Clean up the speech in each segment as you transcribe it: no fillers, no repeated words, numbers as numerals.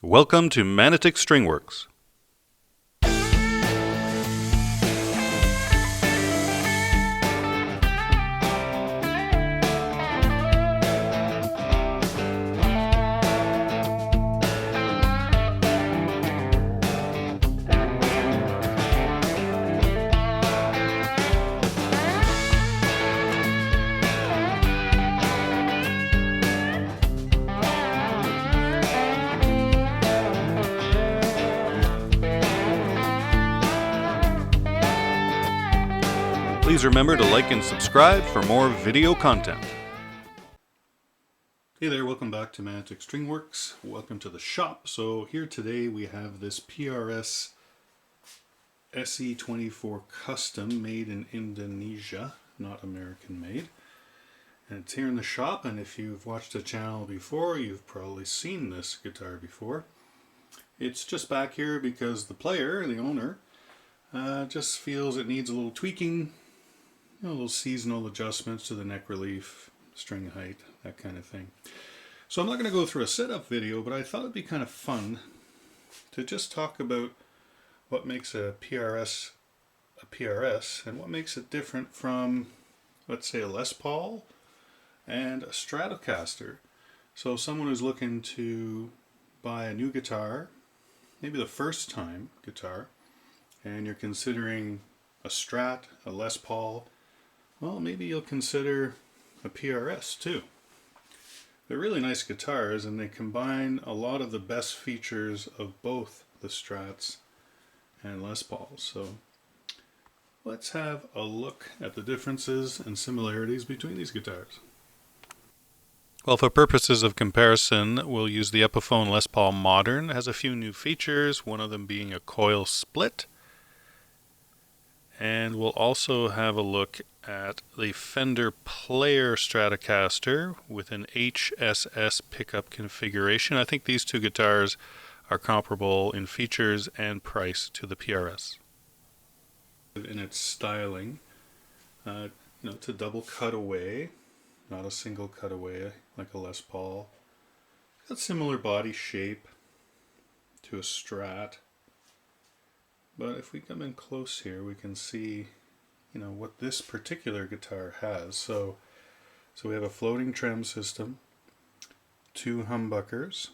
Welcome to Manotick StringWorks. Please remember to like and subscribe for more video content. Hey there, welcome back to Manotick StringWorks. Welcome to the shop. So here today we have this PRS SE 24 custom made in Indonesia, not American made. And it's here in the shop, and if you've watched the channel before, you've probably seen this guitar before. It's just back here because the player, the owner, just feels it needs a little tweaking. Little seasonal adjustments to the neck relief, string height, that kind of thing. So I'm not going to go through a setup video, but I thought it'd be kind of fun to just talk about what makes a PRS and what makes it different from, let's say, a Les Paul and a Stratocaster. So someone who's looking to buy a new guitar, maybe the first time guitar, and you're considering a Strat, a Les Paul, well, maybe you'll consider a PRS too. They're really nice guitars, and they combine a lot of the best features of both the Strats and Les Pauls. So let's have a look at the differences and similarities between these guitars. Well, for purposes of comparison, we'll use the Epiphone Les Paul Modern. It has a few new features, one of them being a coil split. And we'll also have a look at the Fender Player Stratocaster with an HSS pickup configuration. I think these two guitars are comparable in features and price to the PRS. In its styling, it's a double cutaway, not a single cutaway like a Les Paul. It's got similar body shape to a Strat. But if we come in close here, we can see, what this particular guitar has. So we have a floating trem system, two humbuckers.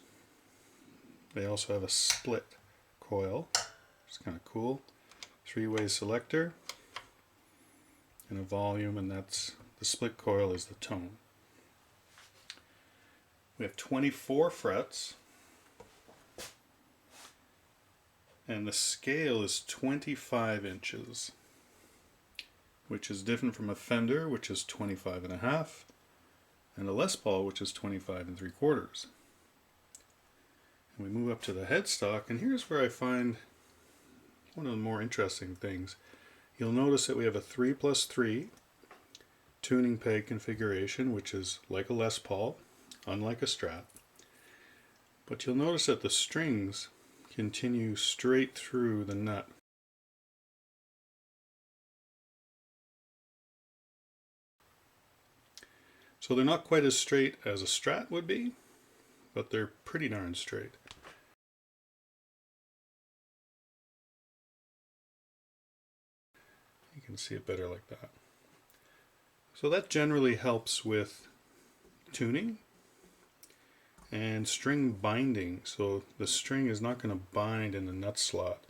They also have a split coil, which is kind of cool. Three-way selector, and a volume, and that's the split coil is the tone. We have 24 frets. And the scale is 25 inches, which is different from a Fender, which is 25.5, and a Les Paul, which is 25 3/4. And we move up to the headstock, and here's where I find one of the more interesting things. You'll notice that we have a 3+3 tuning peg configuration, which is like a Les Paul, unlike a Strat. But you'll notice that the strings continue straight through the nut. So they're not quite as straight as a Strat would be, but they're pretty darn straight. You can see it better like that. So that generally helps with tuning and string binding, so the string is not going to bind in the nut slot.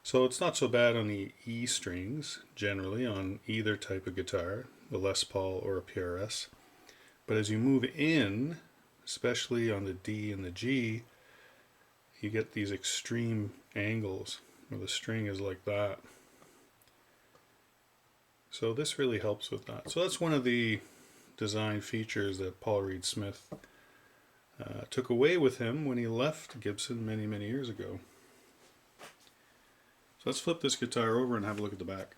So it's not so bad on the E strings, generally, on either type of guitar, the Les Paul or a PRS. But as you move in, especially on the D and the G, you get these extreme angles where the string is like that. So this really helps with that. So that's one of the design features that Paul Reed Smith took away with him when he left Gibson many, many years ago. So let's flip this guitar over and have a look at the back.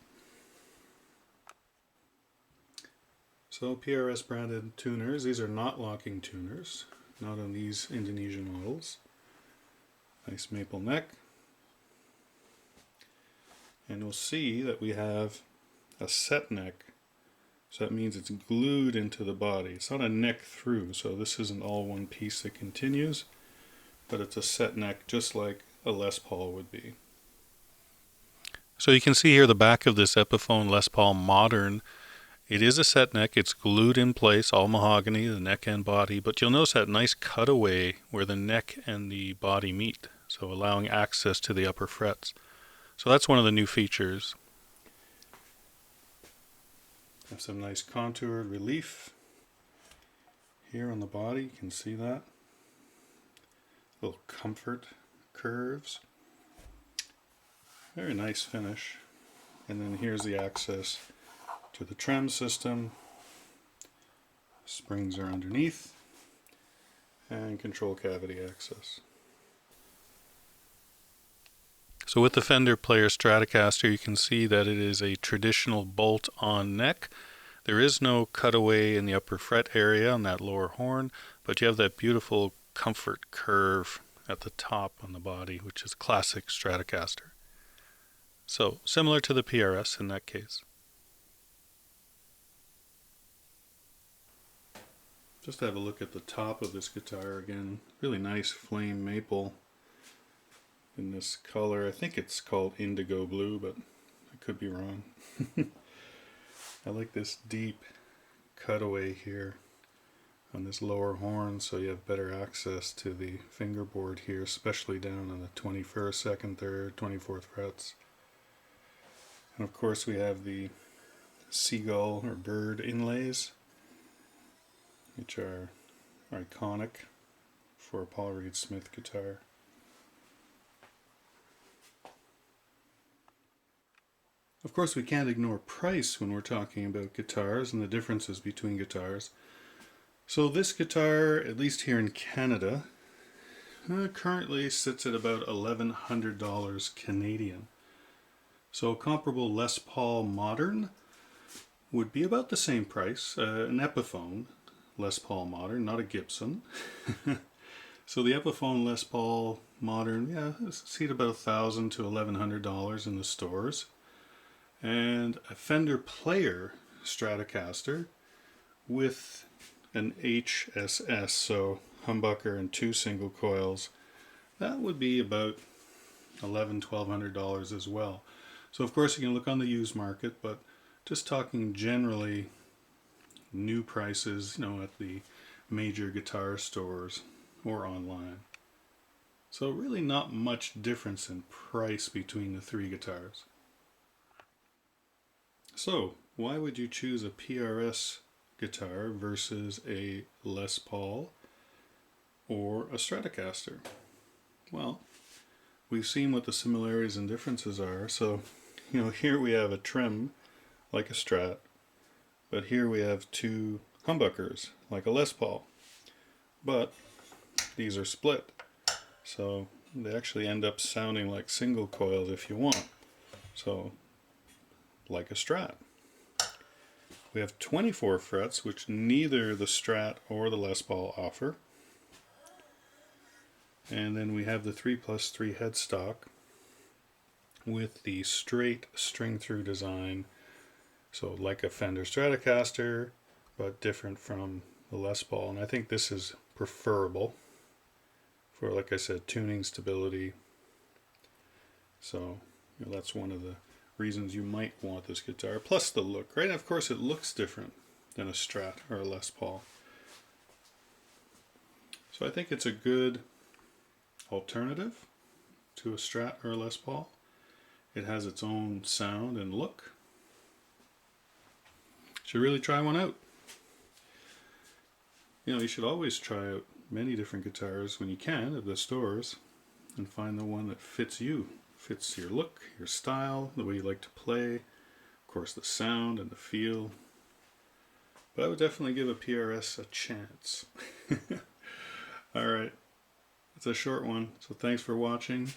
So PRS branded tuners. These are not locking tuners, not on these Indonesian models. Nice maple neck. And we'll see that we have a set neck. So that means it's glued into the body. It's not a neck through, so this isn't all one piece that continues. but it's a set neck just like a Les Paul would be. So you can see here the back of this Epiphone Les Paul Modern. It is a set neck, it's glued in place, all mahogany, the neck and body, but you'll notice that nice cutaway where the neck and the body meet, so allowing access to the upper frets. So that's one of the new features. Have some nice contoured relief here on the body, you can see that. Little comfort curves. Very nice finish. And then here's the access to the trem system. Springs are underneath, and control cavity access. So with the Fender Player Stratocaster, you can see that it is a traditional bolt-on neck. There is no cutaway in the upper fret area on that lower horn, but you have that beautiful comfort curve at the top on the body, which is classic Stratocaster. So similar to the PRS in that case. Just have a look at the top of this guitar again. Really nice flame maple in this color. I think it's called indigo blue, but I could be wrong. I like this deep cutaway here on this lower horn, so you have better access to the fingerboard here, especially down on the 21st, 2nd, 3rd, 24th frets. And of course we have the seagull or bird inlays, which are iconic for a Paul Reed Smith guitar. Of course, we can't ignore price when we're talking about guitars and the differences between guitars. So this guitar, at least here in Canada, currently sits at about $1,100 Canadian. So a comparable Les Paul Modern would be about the same price, an Epiphone Les Paul Modern, not a Gibson. So the Epiphone Les Paul Modern, yeah, see it about $1,000 to $1,100 in the stores. And a Fender Player Stratocaster with an HSS, so humbucker and 2 single coils, that would be about $1,100 to $1,200 as well. So of course you can look on the used market, but just talking generally new prices, at the major guitar stores or online. So really not much difference in price between the three guitars. So why would you choose a PRS guitar versus a Les Paul or a Stratocaster? Well, we've seen what the similarities and differences are. So, here we have a trem like a Strat, but here we have 2 humbuckers like a Les Paul. But these are split, so they actually end up sounding like single coils if you want. So, like a Strat. We have 24 frets, which neither the Strat or the Les Paul offer. And then we have the 3+3 headstock with the straight string through design. So like a Fender Stratocaster, but different from the Les Paul. And I think this is preferable for, like I said, tuning stability. So that's one of the reasons you might want this guitar, plus the look, right? And of course it looks different than a Strat or a Les Paul. So I think it's a good alternative to a Strat or a Les Paul. It has its own sound and look. Should really try one out. You should always try out many different guitars when you can at the stores and find the one that fits you. Fits your look, your style, the way you like to play, of course the sound and the feel. But I would definitely give a PRS a chance. Alright, it's a short one, so thanks for watching.